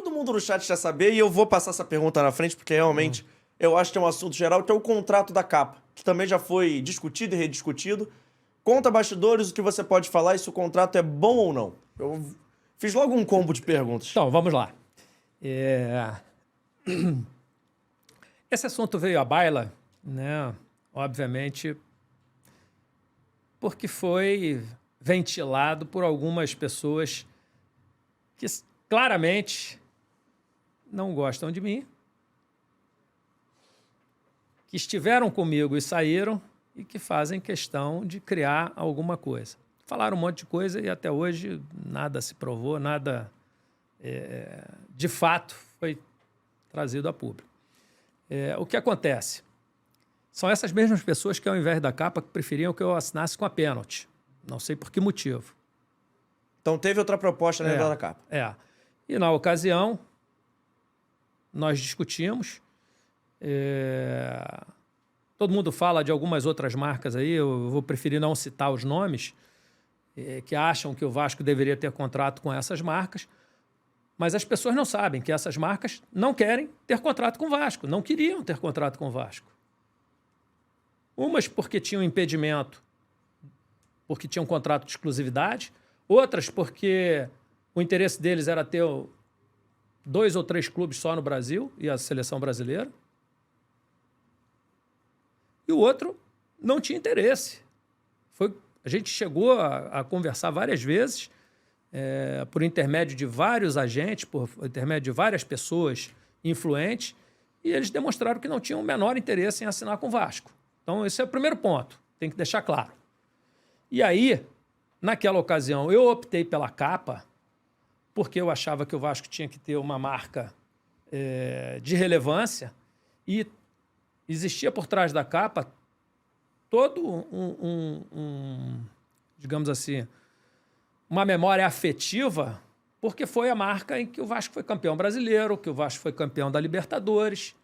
todo mundo no chat quer saber, e eu vou passar essa pergunta na frente, porque realmente eu acho que é um assunto geral, que é o contrato da capa, que também já foi discutido e rediscutido. Conta bastidores o que você pode falar e se o contrato é bom ou não. Eu fiz logo um combo de perguntas. Então, vamos lá. Esse assunto veio à baila, né? Obviamente, porque foi ventilado por algumas pessoas que claramente não gostam de mim, que estiveram comigo e saíram e que fazem questão de criar alguma coisa. Falaram um monte de coisa e até hoje nada se provou, nada de fato foi trazido a público. O que acontece? São essas mesmas pessoas que, ao invés da capa, preferiam que eu assinasse com a pênalti. Não sei por que motivo. Então teve outra proposta dentro da capa. E na ocasião, nós discutimos. Todo mundo fala de algumas outras marcas aí, eu vou preferir não citar os nomes, que acham que o Vasco deveria ter contrato com essas marcas, mas as pessoas não sabem que essas marcas não querem ter contrato com o Vasco, não queriam ter contrato com o Vasco. Umas porque tinham impedimento, porque tinham contrato de exclusividade, outras porque o interesse deles era ter 2 ou 3 clubes só no Brasil e a seleção brasileira. E o outro não tinha interesse. A gente chegou a conversar várias vezes, por intermédio de vários agentes, por intermédio de várias pessoas influentes, e eles demonstraram que não tinham o menor interesse em assinar com o Vasco. Então, esse é o primeiro ponto, tem que deixar claro. E aí, naquela ocasião, eu optei pela capa, porque eu achava que o Vasco tinha que ter uma marca de relevância e existia por trás da capa todo digamos assim, uma memória afetiva, porque foi a marca em que o Vasco foi campeão brasileiro, que o Vasco foi campeão da Libertadores.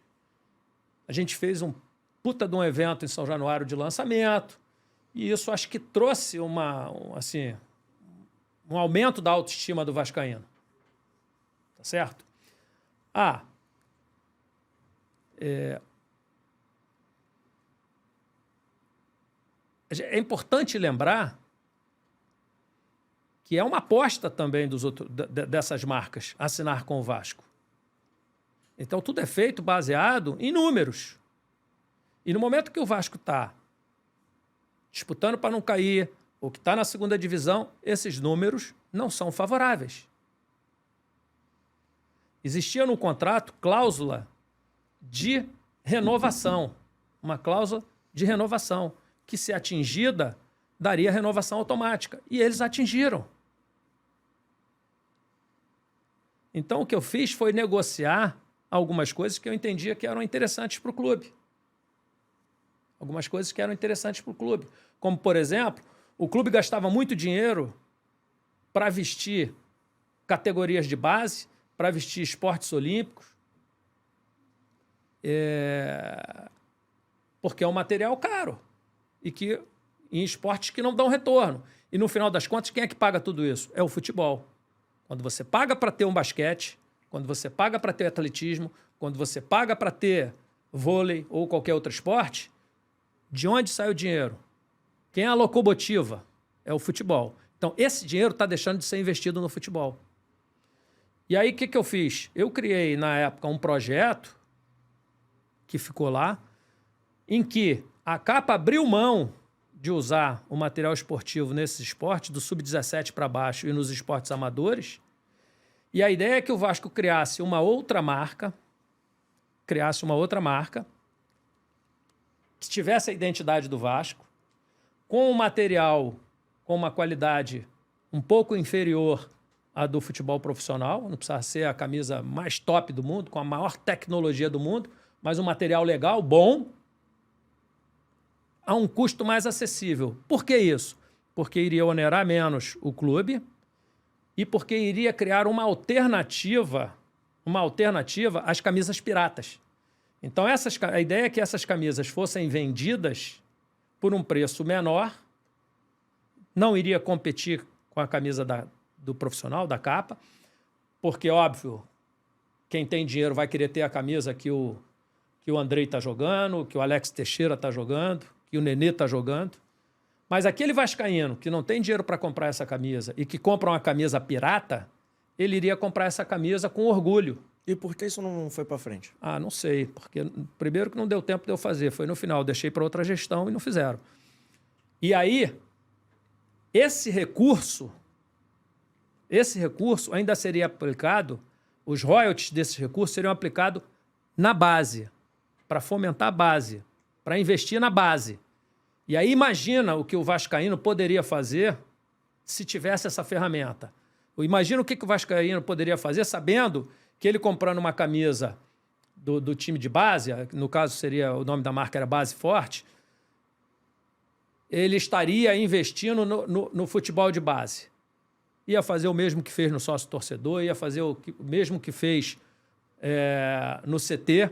A gente fez um puta de um evento em São Januário de lançamento, e isso acho que trouxe um aumento da autoestima do vascaíno. Tá certo? É importante lembrar que é uma aposta também dessas marcas assinar com o Vasco. Então, tudo é feito baseado em números. E no momento que o Vasco está disputando para não cair, ou que está na segunda divisão, esses números não são favoráveis. Existia no contrato cláusula de renovação, uma cláusula de renovação, que, se atingida, daria renovação automática. E eles atingiram. Então, o que eu fiz foi negociar algumas coisas que eu entendia que eram interessantes para o clube. Algumas coisas que eram interessantes para o clube. Como, por exemplo, o clube gastava muito dinheiro para vestir categorias de base, para vestir esportes olímpicos, porque é um material caro. E que em esportes que não dão retorno. E, no final das contas, quem é que paga tudo isso? É o futebol. Quando você paga para ter um basquete, quando você paga para ter atletismo, quando você paga para ter vôlei ou qualquer outro esporte, de onde sai o dinheiro? Quem é a locomotiva? É o futebol. Então, esse dinheiro está deixando de ser investido no futebol. E aí, o que eu fiz? Eu criei, na época, um projeto que ficou lá, em que a capa abriu mão de usar o material esportivo nesses esportes, do sub-17 para baixo e nos esportes amadores. E a ideia é que o Vasco criasse uma outra marca, que tivesse a identidade do Vasco, com um material com uma qualidade um pouco inferior à do futebol profissional, não precisa ser a camisa mais top do mundo, com a maior tecnologia do mundo, mas um material legal, bom, a um custo mais acessível. Por que isso? Porque iria onerar menos o clube e porque iria criar uma alternativa às camisas piratas. Então, a ideia é que essas camisas fossem vendidas por um preço menor, não iria competir com a camisa do profissional, da capa, porque, óbvio, quem tem dinheiro vai querer ter a camisa que o Andrei está jogando, que o Alex Teixeira está jogando, que o Nenê está jogando. Mas aquele vascaíno que não tem dinheiro para comprar essa camisa e que compra uma camisa pirata, ele iria comprar essa camisa com orgulho. E por que isso não foi para frente? Ah, não sei, porque primeiro que não deu tempo de eu fazer, foi no final, deixei para outra gestão e não fizeram. E aí, esse recurso ainda seria aplicado, os royalties desse recurso seriam aplicados na base, para fomentar a base, para investir na base. E aí imagina o que o vascaíno poderia fazer se tivesse essa ferramenta. Imagina o que o vascaíno poderia fazer sabendo que ele comprando uma camisa do time de base, no caso seria, o nome da marca era Base Forte, ele estaria investindo no futebol de base. Ia fazer o mesmo que fez no sócio-torcedor, ia fazer o mesmo que fez no CT.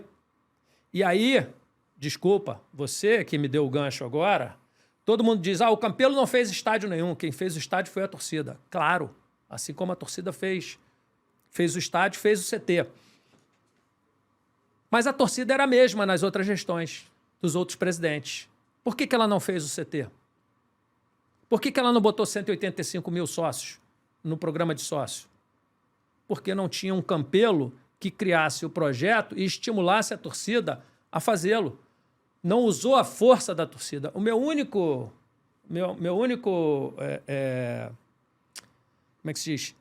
E aí, desculpa, você que me deu o gancho agora, todo mundo diz, o Campelo não fez estádio nenhum, quem fez o estádio foi a torcida. Claro, assim como a torcida fez o estádio, fez o CT. Mas a torcida era a mesma nas outras gestões dos outros presidentes. Por que ela não fez o CT? Por que ela não botou 185 mil sócios no programa de sócio? Porque não tinha um Campelo que criasse o projeto e estimulasse a torcida a fazê-lo. Não usou a força da torcida. O meu único... como é que se diz?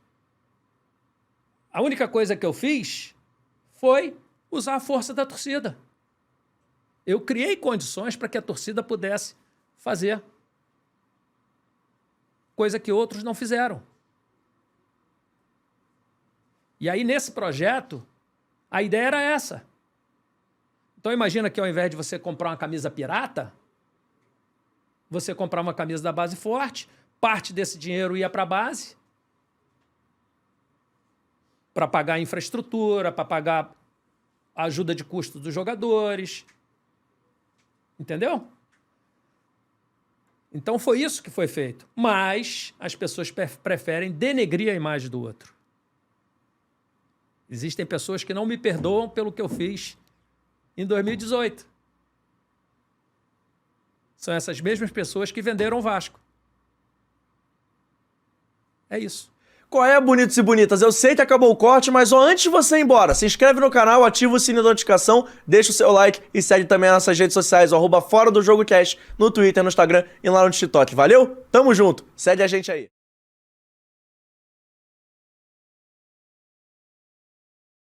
A única coisa que eu fiz foi usar a força da torcida. Eu criei condições para que a torcida pudesse fazer. Coisa que outros não fizeram. E aí, nesse projeto, a ideia era essa. Então, imagina que ao invés de você comprar uma camisa pirata, você comprar uma camisa da Base Forte, parte desse dinheiro ia para a base, para pagar a infraestrutura, para pagar a ajuda de custo dos jogadores. Entendeu? Então, foi isso que foi feito. Mas as pessoas preferem denegrir a imagem do outro. Existem pessoas que não me perdoam pelo que eu fiz em 2018. São essas mesmas pessoas que venderam o Vasco. É isso. Qual é, bonitos e bonitas? Eu sei que acabou o corte, mas antes de você ir embora, se inscreve no canal, ativa o sininho da notificação, deixa o seu like e segue também as nossas redes sociais, @ForaDoJogoCast, no Twitter, no Instagram e lá no TikTok. Valeu? Tamo junto. Segue a gente aí.